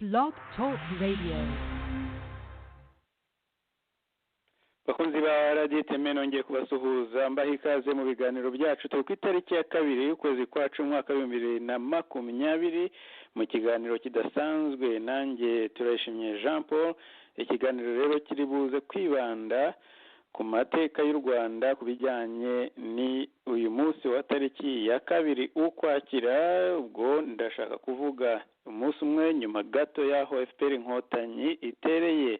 Blog Talk Radio. bakunzi ba radiyo teme nongeye kubasuhuza mbaha ikaze mu biganiro byacu turi ku itariki ya kabiri y'ukwezi kwacu umwaka w'ibihumbi bibiri na makumyabiri mu kiganiro kidasanzwe nanjye turayishimiye Jean Paul. Ikiganiro rero kiri buze kwibanda ku mateka y'u Rwanda ku bijyanye ni uyu munsi wa tariki ya kabiri ukwakira. Ubwo ndashaka kuvuga umunsi umwe nyuma gato y'aho FPR Inkotanyi itereye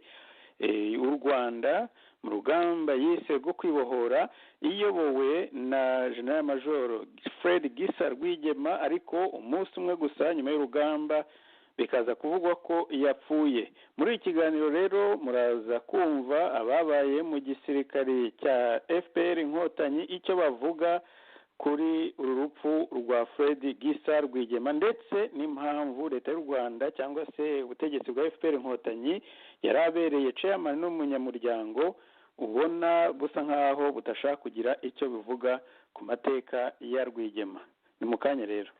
u Rwanda mu rugamba yise rwo kwibohora iyobowe na General Major Fred Gisa Rwigema, ariko umunsi umwe gusa nyuma y'urugamba bikaza kuvugwa ko yapfuye. Muri iki kiganiro rero muraza kumva ababaye mu gisirikare cya FPR Inkotanyi icyo bavuga kuri uru rupfu rwa Fred Gisa Rwigema, ndetse n'impamvu leta y'u Rwanda cyangwa se ubutegetsi bwa FPR Inkotanyi yari abereye chairman n'umunyamuryango ubona busa nkaho budashaka kugira icyo bivuga ku mateka ya Rwigema. Ni mu kanya rero.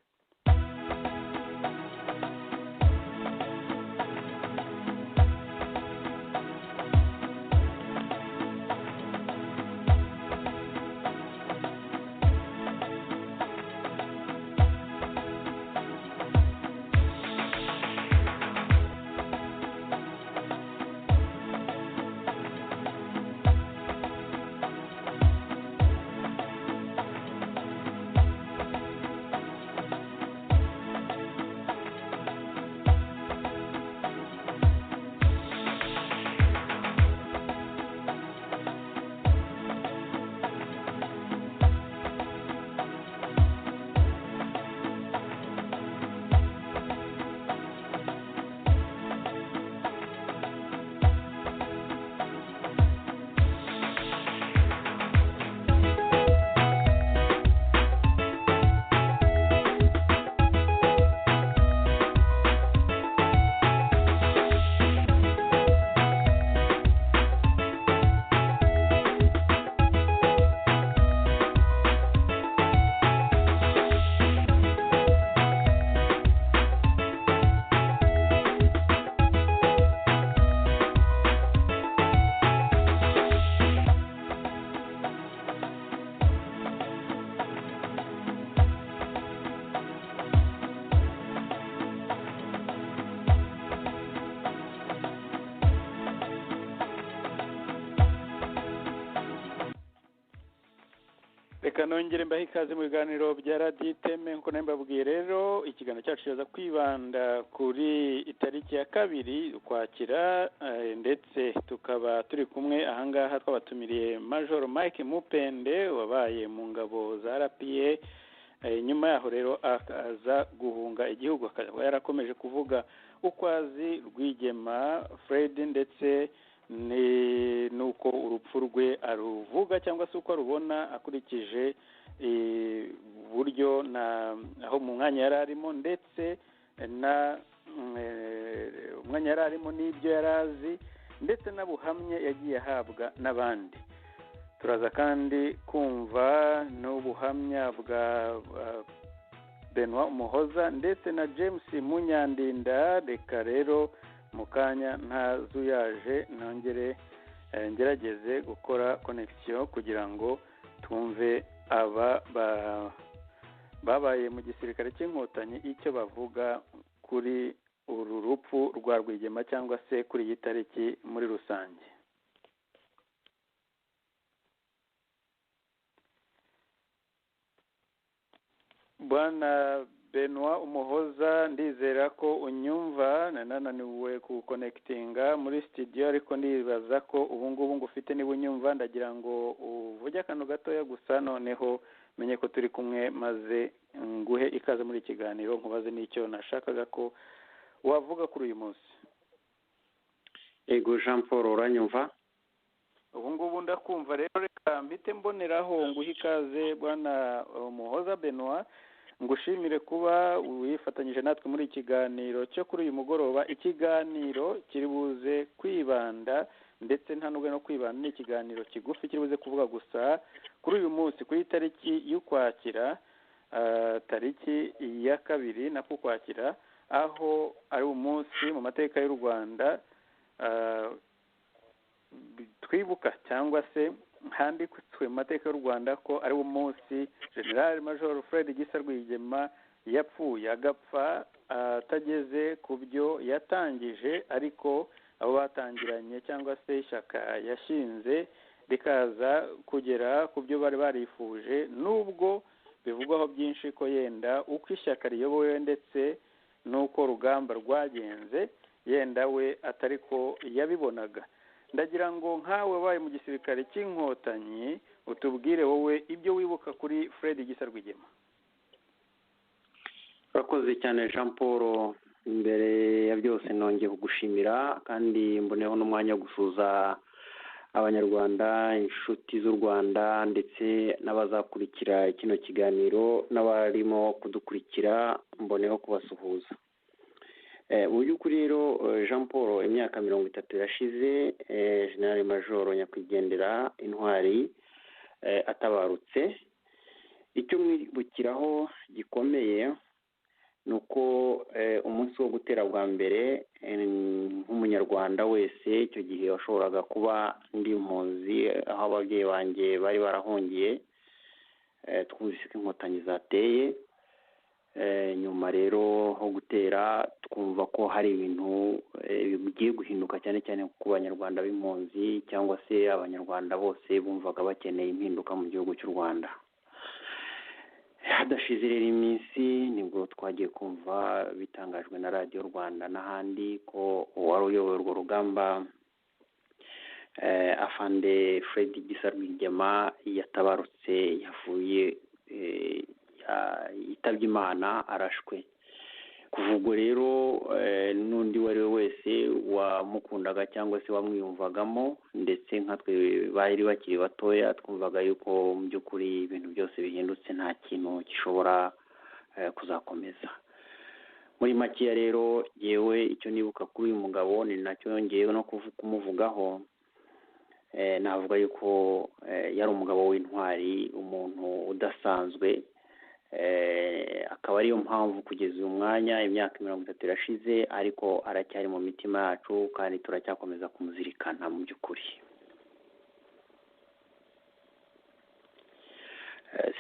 Reka nongere mbahe ikaze mu biganiro bya radiyo iteme. Nk'uko nabibabwiye rero ikiganiro cyacu kiza kwibanda kuri itariki ya kabiri ukwakira, ndetse tukaba turi kumwe ahangaha twabatumiriye Major Mike Mupende wabaye mu ngabo za RPA. Nyuma yaho rero akaza guhunga igihugu, akaba yarakomeje kuvuga uko azi Rwigema Fred, ndetse nuko urupfu rwe aruvuga cyangwa se uko arubona akurikije buryo na aho mu mwanya yari arimo, ndetse na umwanya yari arimo n'ibyo yari azi, ndetse n'ubuhamya yagiye ahabwa n'abandi. Turaza kandi kumva n'ubuhamya bwa Benoit Umuhoza ndetse na James Munyandinda. Reka rero mu kanya ntazuyaje nongere ngerageze gukora connection kugira ngo twumve aba babaye mu gisirikare cy'Inkotanyi icyo bavuga kuri uru rupfu rwa Rwigema cyangwa se kuri iyi tariki muri rusange. Bwana Benoit Umuhoza, ndizera ko unyumva. Nananiwe kuconnectinga muri studio, ariko ndibaza ko ubu ngubu ngufite niba unyumva. Ndagira ngo uvuge akantu gatoya gusa noneho menye ko turi kumwe, maze nguhe ikaze muri ikiganiro nkubaze n'icyo nashakaga ko wavuga kuri uyu munsi. Ego Jean Paul, uranyumva? Ubu ngubu ndakumva. Rero reka mpite mboneraho nguhe ikaze Bwana Umuhoza Benoit, ngushimire kuba wifatanyije natwe muri ikiganiro cyo kuri uyu mugoroba. Ikiganiro kiri buze kwibanda, ndetse nta nubwo no kwibanda, ni ikiganiro kigufi kiri buze kuvuga gusa kuri uyu munsi, kuri tariki y'ukwakira, tariki ya kabiri na kukwakira, aho ari umunsi mu mateka y'u Rwanda twibuka cyangwa se handitswe mu mateka y'u Rwanda ko ari umunsi General Major Fred Gisa Rwigema yapfuye agapfa atageze ku byo yatangije, ariko abo batangiranye cyangwa se ishyaka yashinze rikaza kugera ku byo bari barifuje, nubwo bivugwaho byinshi ko yenda uko ishyaka riyobowe ndetse n'uko urugamba rwagenze yenda we atari ko yabibonaga. Ndagira ngo nkawe wabaye mu gisirikare cy'inkotanyi utubwire wowe ibyo wibuka kuri Fred Gisa Rwigema. Urakoze cyane Jean Paul, imbere ya byose nongeye kugushimira kandi mboneho n'umwanya wo gusuza abanyarwanda, inshuti z'u Rwanda ndetse n'abazakurikira kino kiganiro n'abarimo kudukurikira, mboneho kubasuhuza. Mu by'ukuri rero Jean Paul, imyaka 30 irashize General Major nyakwigendera intwari atabarutse. Icyo mwibukiraho gikomeye ni uko umunsi wo gutera bwa mbere nk'umunyarwanda wese icyo gihe washoboraga kuba ndi impunzi aho ababyeyi banjye bari barahungiye, twumvise ko inkotanyi zateye. Nyuma rero ho gutera twumva ko hari ibintu bigiye guhinduka cyane cyane ku banyarwanda b'impunzi cyangwa se abanyarwanda bose bumvaga bakeneye impinduka mu gihugu cy'u Rwanda. Hadashize rero iminsi nibwo twagiye kumva bitangajwe na radiyo Rwanda n'ahandi ko uwari uyoboye urwo rugamba Afande Fred Gisa Rwigema yatabarutse, yavuye yitabye Imana arashwe. Kuva ubwo rero n'undi uwo ari we wese wamukundaga cyangwa se wamwiyumvagamo ndetse nkatwe bari bakiri batoya twumvaga yuko mu by'ukuri ibintu byose bihindutse, nta kintu gishobora kuzakomeza. Muri makeya rero yewe icyo nibuka kuri uyu mugabo ni nacyo yongeyeho no kumuvugaho. Navuga yuko yari umugabo w'intwari, umuntu udasanzwe, akaba ariyo mpamvu kugeza uyu mwanya imyaka 30 irashize ariko aracyari mu mitima yacu kandi turacyakomeza kumuzirikana mu by'ukuri.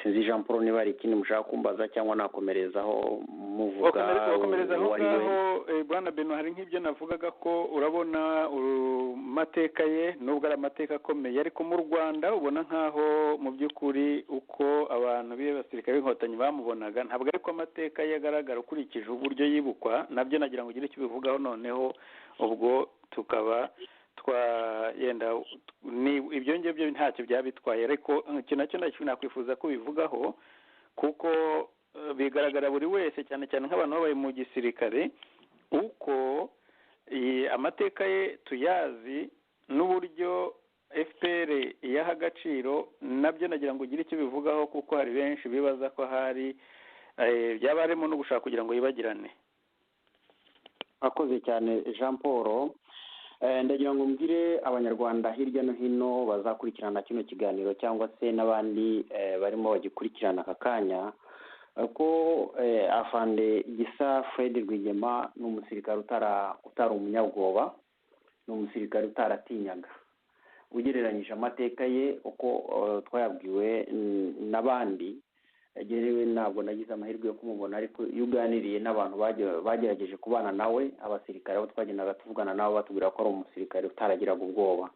Sinzi Jean Paul niba ari ikindi mushaka kumbaza cyangwa nakomerezaho muvuga ngaho. Bwana Beno, hari nk'ibyo navugaga ko urabona amateka ye nubwo ari amateka akomeye, ariko mu Rwanda ubona nk'aho mu by'ukuri uko abantu b'abasirikare b'inkotanyi bamubonaga ntabwo ariko amateka ye agaragara ukurikije uburyo yibukwa. Nabyo nagira ngo ugire icyo bivugaho noneho ubwo tukaba twayenda ibyo ngibyo ntacyo byabitwaye, ariko iki nacyo nakwifuza ko bivugaho kuko bigaragara buri wese cyane cyane nk'abantu babaye mu gisirikare uko amateka ye tuyazi n'uburyo FPR yaha agaciro. Nabyo nagira ngo ugire icyo bivugaho kuko hari benshi bibaza ko hari byaba harimo no gushaka kugira ngo yibagirane. Akoze cyane Jean Paul. Ndagira ngo mbwire abanyarwanda hirya no hino bazakurikirana kino kiganiro cyangwa se n'abandi barimo bagikurikirana aka kanya ko Afande Gisa Fred Rwigema ni umusirikare utari umunyabwoba, ni umusirikare utaratinyaga. Ugereranyije amateka ye uko twayabwiwe n'abandi, yewe ntabwo nagize amahirwe yo kumubona, ariko iyo uganiriye n'abantu bagerageje kubana nawe, abasirikare abo twagendaga tuvugana nabo batubwira ko ari umusirikare utaragiraga ubwoba.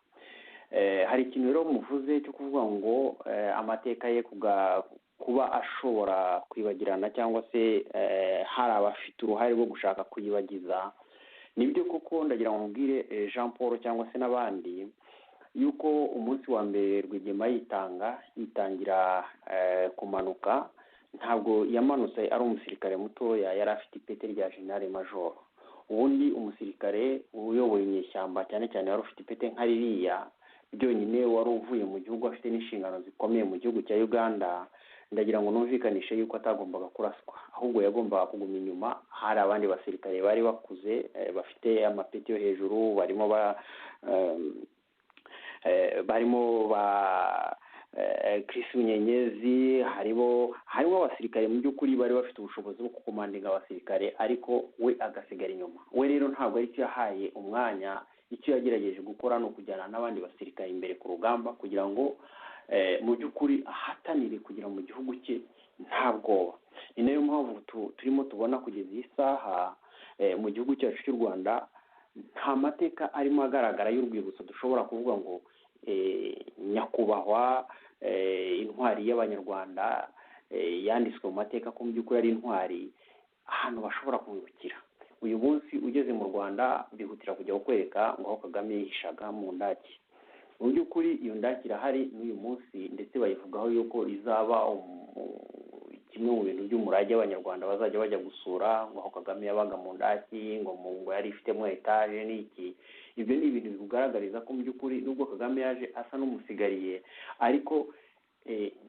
Hari ikintu rero muvuze cyo kuvuga ngo amateka ye kuba ashobora kwibagirana cyangwa se hari abafite uruhare rwo gushaka kuyibagiza. Nibyo koko ndagira ngo mbwire Jean Paul cyangwa se n'abandi yuko umunsi wa mbere Rwigema yitangira kumanuka, ntabwo yamanutse ari umusirikare mutoya, yari afite ipeti rya General Major. Ubundi umusirikare uyoboye inyeshyamba cyane cyane wari ufite ipeti nka ririya byonyine, wari uvuye mu gihugu afite n'inshingano zikomeye mu gihugu cya Uganda, ndagira ngo numvikanishe yuko atagombaga kuraswa, ahubwo yagombaga kuguma inyuma. Hari abandi basirikare bari bakuze bafite amapeti yo hejuru, barimo Chris Munyenyezi, harimo abasirikare mu by'ukuri bari bafite ubushobozi bwo kukomandinga abasirikare, ariko we agasigara inyuma. We rero ntabwo ari cyo yahaye umwanya, icyo yagerageje gukora ni ukujyana n'abandi basirikare imbere ku rugamba kugira ngo mu by'ukuri ahatanire kugira mu gihugu cye nta bwoba. Ni nayo mpamvu turimo tubona kugeza iyi saha mu gihugu cyacu cy'u Rwanda nta mateka arimo agaragara y'urwibutso dushobora kuvuga ngo nyakubahwa intwari y'abanyarwanda yanditswe mu mateka ko mu by'ukuri ari intwari ahantu bashobora kumwibukira. Uyu munsi ugeze mu Rwanda bihutira kujya kukwereka ngo aho Kagame yihishaga mu ndaki. Mu by'ukuri iyo ndaki irahari n'uyu munsi, ndetse bayivugaho yuko izaba kimwe mu bintu by'umurage abanyarwanda bazajya bajya gusura, ngo aho Kagame yabaga mu ndaki, ngo yari ifitemo etaje n'iki. Ibyo ni ibintu bigaragariza ko mu by'ukuri nubwo Kagame yaje asa n'umusigariye, ariko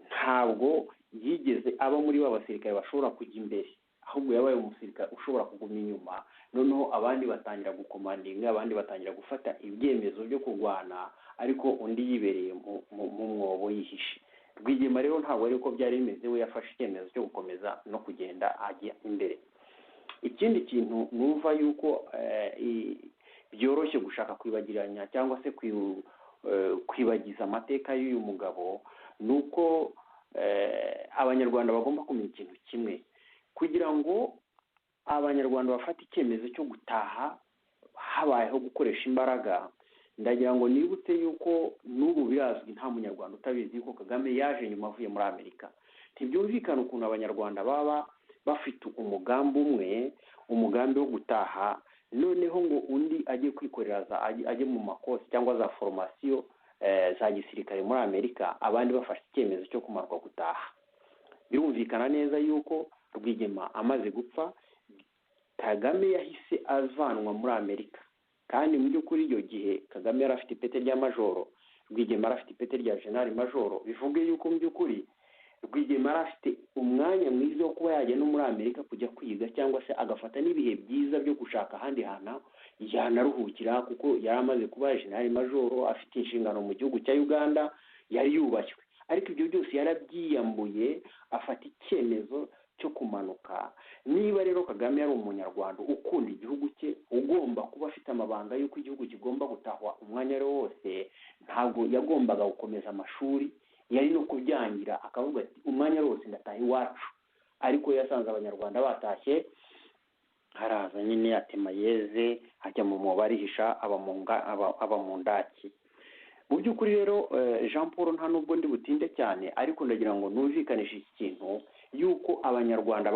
ntabwo yigeze aba muri ba basirikare bashobora kujya imbere, ahubwo yabaye umusirikare ushobora kuguma inyuma, noneho abandi batangira gukomandinga, abandi batangira gufata ibyemezo byo kurwana, ariko undi yibereye mu mwobo yihishe. Rwigema rero ntabwo ariko byari bimeze, we yafashe icyemezo cyo gukomeza no kugenda ajya imbere. Ikindi kintu numva yuko byoroshye gushaka kwibagiranya cyangwa se kwibagiza amateka y'uyu mugabo, ni uko abanyarwanda bagomba kumenya ikintu kimwe. Kugira ngo abanyarwanda bafate icyemezo cyo gutaha habayeho gukoresha imbaraga, ndagira ngo nibutse yuko n'ubu birazwi, nta munyarwanda utabizi yuko Kagame yaje nyuma avuye muri Amerika. Ntibyumvikana ukuntu abanyarwanda baba bafite umugambi umwe, umugambi wo gutaha, noneho ngo undi ajye kwikorera ajye mu makosi cyangwa za formasiyo za gisirikare muri Amerika, abandi bafashe icyemezo cyo kumarwa gutaha. Birumvikana neza yuko Rwigema amaze gupfa, Kagame yahise avanwa muri Amerika, kandi mu by'ukuri iyo gihe Kagame yari afite ipeti rya majoro, Rwigema yari afite ipeti rya generali majoro. Bivuge yuko mu by'ukuri Rwigema yari afite umwanya mwiza wo kuba yajya no muri Amerika kujya kwiga, cyangwa se agafata n'ibihe byiza byo gushaka ahandi hantu yanaruhukira, kuko yari amaze kuba generali majoro, afite inshingano mu gihugu cya Uganda, yari yubashywe. Ariko ibyo byose yarabyiyambuye, afata icyemezo cyo kumanuka. Niba rero Kagame yari umunyarwanda ukunda igihugu cye, ugomba kuba afite amabanga y'uko igihugu kigomba gutahwa umwanya ari wose, ntabwo yagombaga gukomeza amashuri, yari no kubyangira akavuga ati umwanya wose ndataha iwacu. Ariko yasanze abanyarwanda batashye, haraza nyine atema yeze, ajya mu mwobo arihisha, aba mu ndaki. Mu by'ukuri rero Jean Paul, nta nubwo ndi butinde cyane, ariko ndagira ngo numvikanishe iki kintu yuko abanyarwanda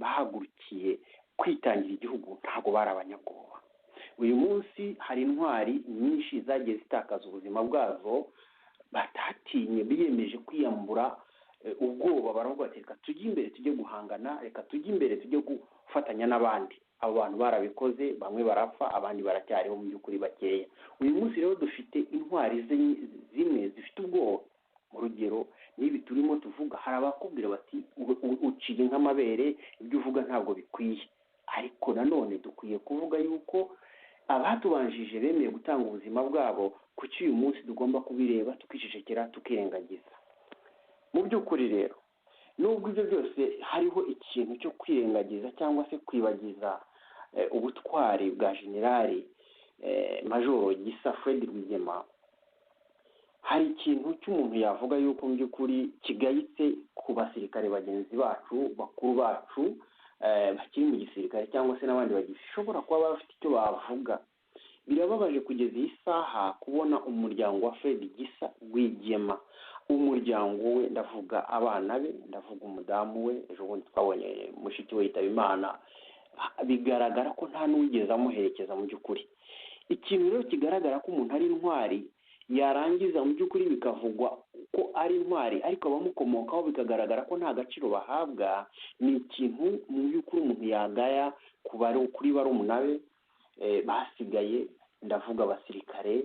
bahagurukiye kwitangira igihugu, ntabwo bari abanyabwoba. Uyu munsi hari intwari nyinshi zagiye zitakaza ubuzima bwazo, batatinye, biyemeje kwiyambura ubwoba, baravuga ati reka tujye imbere tujye guhangana, reka tujye imbere tujye gufatanya n'abandi. Abo bantu barabikoze, bamwe barapfa, abandi baracyariho mu by'ukuri bakeya. Uyu munsi rero dufite intwari zimwe zifite ubwoba. Mu rugero n'ibi turimo tuvuga, hari abakubwira bati uciye nk'amabere, ibyo uvuga ntabwo bikwiye. Ariko nanone dukwiye kuvuga yuko abatubanjije bemeye gutanga ubuzima bwabo, kuki uyu munsi tugomba kubireba tukicecekera tukirengagiza. Mu by'ukuri rero nubwo ibyo byose hariho ikintu cyo kwirengagiza cyangwa se kwibagiza ubutwari bwa generali majoro Gisa Fred Rwigema, hari ikintu cy'umuntu yavuga yuko mu by'ukuri kigayitse ku basirikare bagenzi bacu, bakuru bacu bakiri mu gisirikare cyangwa se n'abandi bagishobora kuba bafite icyo bavuga. Birababaje kugeza iyi saha kubona umuryango wa Fred Gisa Rwigema, umuryango we, ndavuga abana be, ndavuga umudamu we, ejo bundi twabonye mushiki we yitaba Imana, bigaragara ko nta n'uwigeze amuherekeza. Mu by'ukuri ikintu rero kigaragara ko umuntu ari intwari, yarangiza mu by'ukuri bikavugwa ko ari intwari, ariko abamukomokaho bikagaragara ko nta gaciro bahabwa, ni ikintu mu by'ukuri umuntu yagaya kuri barumuna be basigaye. Ndavuga abasirikare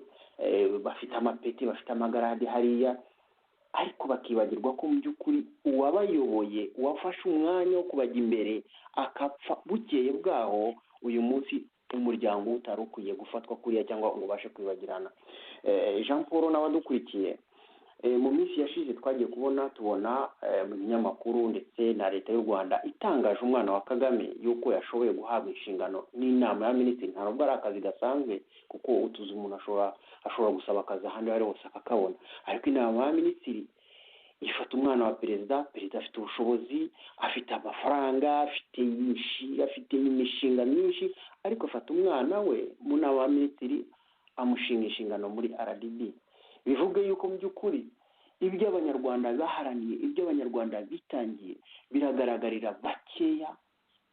bafite amapeti, bafite amagarade hariya, ariko bakibagirwa ko mu by'ukuri uwabayoboye, uwafashe umwanya wo kubajya imbere akapfa bukeye bwaho, uyu munsi umuryango utari ukwiye gufatwa kuriya cyangwa ngo ubashe kwibagirana. Jean Paul n'abadukurikiye, mu minsi yashize twagiye tubona mu binyamakuru ndetse na leta y'u Rwanda itangaje umwana wa Kagame yuko yashoboye guhabwa inshingano n'inama ya minisitiri. Ntabwo ari akazi gasanzwe kuko utuzi umuntu ashobora gusaba akazi ahandi ari hose akakabona, ariko inama ya minisitiri ifata umwana wa perezida afite ubushobozi, afite amafaranga, afite imishinga myinshi, ariko afata umwana we mu nama ya minisitiri amushinga inshingano muri RDB. bivuge yuko mu by'ukuri ibyo abanyarwanda baharaniye, ibyo abanyarwanda bitangiye biragaragarira bakeya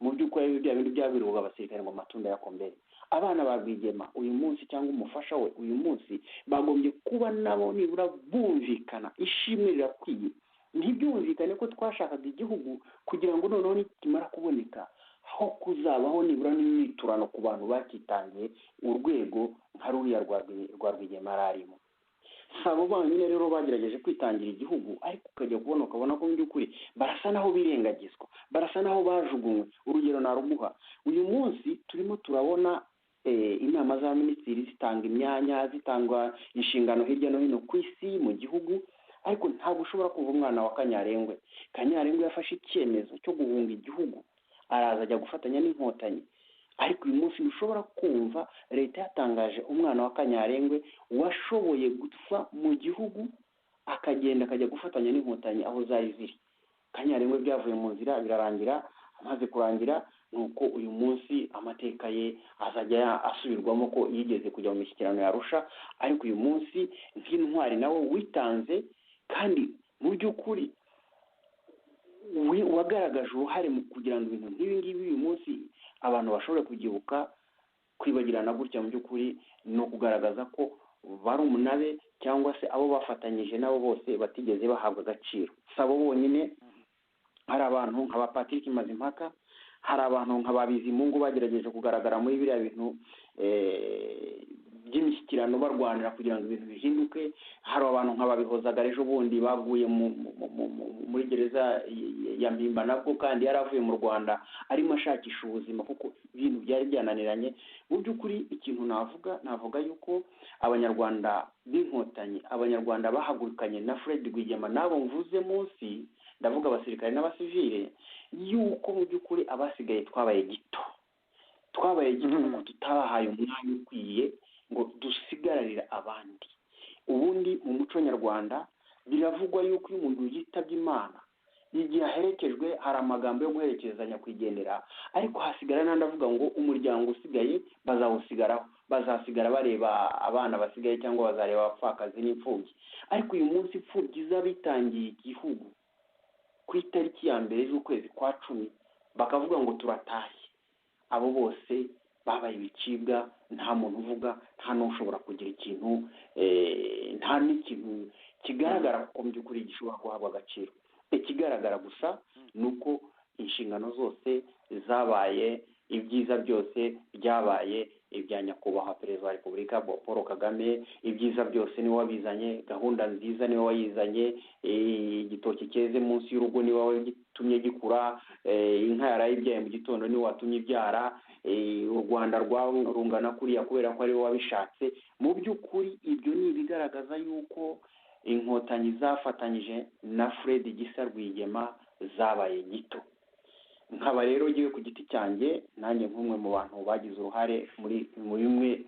mu by'ukuri. Bya bindi byabiruga abasirikare ngo amatunda yakombere. Abana ba Rwigema uyu munsi cyangwa umufasha we uyu munsi bagombye kuba nabo nibura bumvikana, ishimwe rirakwiye. Ntibyumvikane ko twashakaga igihugu kugira ngo noneho nikimara kuboneka aho kuzabaho nibura n'imyiturano ku bantu bakitangiye urwego nka ruriya rwa Rwigema arimo. Sabo banyine rero bagerageje kwitangira igihugu, ariko ukajya ukabona ko mu by'ukuri barasa naho birengagizwa, barasa naho bajugunywe. Urugero naruguha, uyu munsi turimo turabona inama za minisitiri zitanga imyanya, zitangwa inshingano hirya no hino ku isi mu gihugu, ariko ntabwo ushobora kuva umwana wa Kanyarengwe yafashe icyemezo cyo guhunga igihugu, araza ajya gufatanya n'inkotanyi. Ariko uyu munsi ushobora kumva leta yatangaje umwana wa Kanyarengwe washoboye gupfa mu gihugu akagenda akajya gufatanya n'inkotanyi aho zari ziri. Kanyarengwe byavuye mu nzira birarangira, amaze kurangira nuko uyu munsi amateka ye azajya asubirwamo ko yigeze kujya mu mishyikirano yarusha. Ariko uyu munsi nk'intwari nawe witanze kandi mu by'ukuri wagaragaje uruhare mu kugira ngo ibintu nk'ibi ngibi uyu munsi abantu bashobora kugibuka, kwibagirana gutya mu by'ukuri no kugaragaza ko bari umunabe cyangwa se abo bafatanyije nabo bose batigeze bahabwa agaciro. Sabo bonyine, hari abantu nka ba Patrick Mazimpaka, hari abantu nka Babizimungu bagerageje kugaragara muri biriya bintu by'imishyikirano barwanira kugira ngo ibintu bihinduke. Hari abantu nka Babihozagara ejo bundi baguye muri gereza ya Mpimba nabwo kandi yaravuye mu Rwanda arimo ashakisha ubuzima kuko ibintu byari byananiranye. Mu by'ukuri ikintu navuga yuko abanyarwanda b'inkotanyi, abanyarwanda bahagurukanye na Fred Rwigema nabo mvuze munsi, ndavuga abasirikare n'abasivile, yuko mu by'ukuri abasigaye twabaye gito kuko tutabahaye umwanya ukwiye ngo dusigararira abandi. Ubundi mu muco nyarwanda biravugwa yuko iyo umuntu yitabye Imana igihe aherekejwe hari amagambo yo guherekezanya kwigendera, ariko hasigara n'andi avuga ngo umuryango usigaye bazawusigaraho, bazasigara bareba abana basigaye cyangwa bazareba abapfakazi n'imfubyi. Ariko uyu munsi imfubyi z'abitangiye igihugu ku itariki ya mbere z'ukwezi kwa 10 bakavuga ngo turatashye, abo bose babaye ibicibwa, nta muntu uvuga, nta n'ushobora kugira ikintu, nta n'ikintu kigaragara ko mu by'ukuri gishobora guhabwa agaciro. Ikigaragara gusa ni uko inshingano zose zabaye, ibyiza byose byabaye ibya nyakubahwa perezida wa Repubulika Paul Kagame. Ibyiza byose niwe wabizanye, gahunda nziza niwe wayizanye, igitoki cyeze munsi y'urugo niwe wagitumye gikura, inka yarayibyaye mu gitondo niwe watumye ibyara, u Rwanda rungana kuriya kubera ko ari we wabishatse. Mu by'ukuri ibyo ni ibigaragaza yuko inkotanyi zafatanyije na Fred Gisa Rwigema zabaye gito. Nkaba rero ngiye ku giti cyanjye nanjye nk'umwe mu bantu bagize uruhare muri bimwe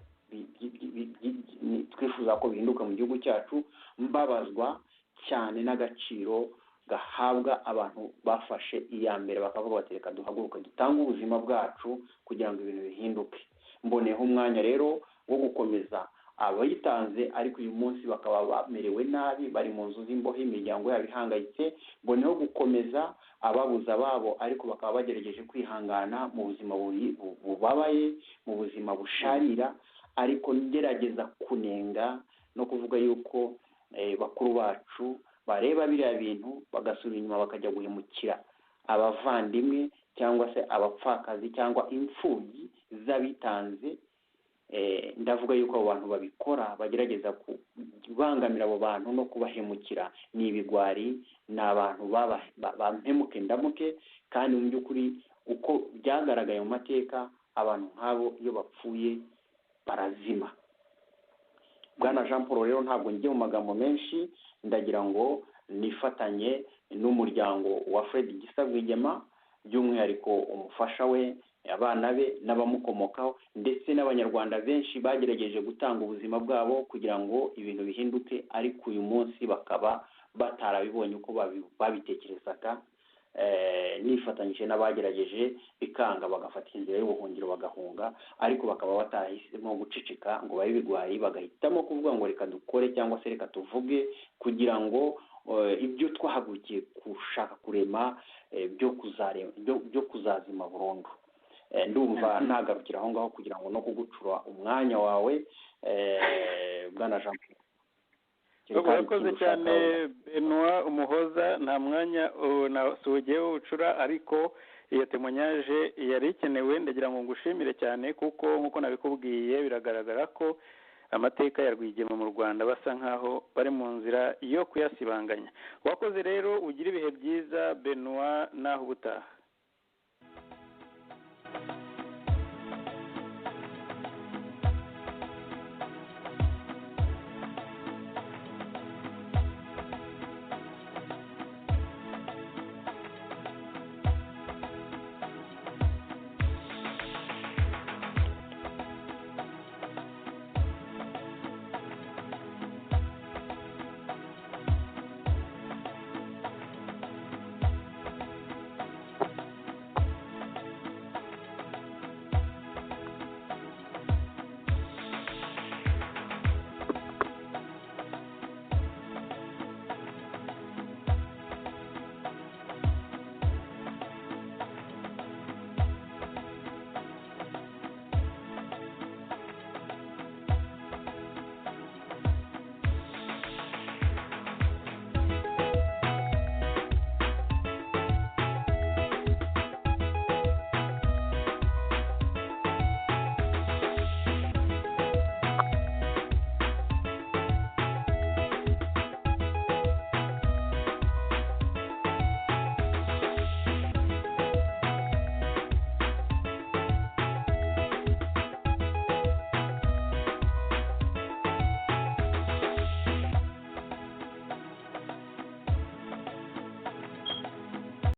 twifuza ko bihinduka mu gihugu cyacu, mbabazwa cyane n'agaciro gahabwa abantu bafashe iya mbere bakavuga bati reka duhaguruke dutange ubuzima bwacu kugira ngo ibintu bihinduke. Mboneyeho umwanya rero wo gukomeza abayitanze, ariko uyu munsi bakaba bamerewe nabi, bari mu nzu z'imbohe, imiryango yabo ihangayitse. Mboneyeho gukomeza ababuze ababo ariko bakaba bagerageje kwihangana mu buzima bubabaye, mu buzima busharira, ariko ngerageza kunenga no kuvuga yuko bakuru bacu bareba biriya bintu bagasubira inyuma bakajya guhemukira abavandimwe cyangwa se abapfakazi cyangwa imfubyi z'abitanze. Ndavuga yuko abo bantu babikora bagerageza kubangamira abo bantu no kubahemukira. Ni ibigwari, ni abantu bampemuke ndamuke, kandi mu by'ukuri uko byagaragaye mu mateka abantu nk'abo iyo bapfuye barazima. bwana Jean Paul rero ntabwo njye mu magambo menshi ndagira ngo nifatanye n'umuryango wa Fred Gisa Rwigema by'umwihariko umufasha we abana be n'abamukomokaho ndetse n'abanyarwanda benshi bagerageje gutanga ubuzima bwabo kugira ngo ibintu bihinduke ariko uyu munsi bakaba batarabibonye uko babitekerezaga nifatanyije n'abagerageje bikanga bagafata inzira y'ubuhungiro bagahunga ariko bakaba batarahisemo gucicika ngo babe bigwayi bagahitamo kuvuga ngo reka dukore cyangwa se reka tuvuge kugira ngo ibyo twahagukiye gushaka kurema byo kuzazima burundu. Ndumva nagarukira aho ngaho kugira ngo no kugucura umwanya wawe bwana Jean Paul. Urakoze cyane Benoit Umuhoza, nta mwanya nasugiyeho ucura ariko iyo témoignage yari ikenewe. Ndagira ngo ngushimire cyane kuko nk'uko nabikubwiye biragaragara ko amateka ya Rwigema mu Rwanda basa nkaho bari mu nzira yo kuyasibanganya. Wakoze rero, ugira ibihe byiza Benoit, naho ubutaha.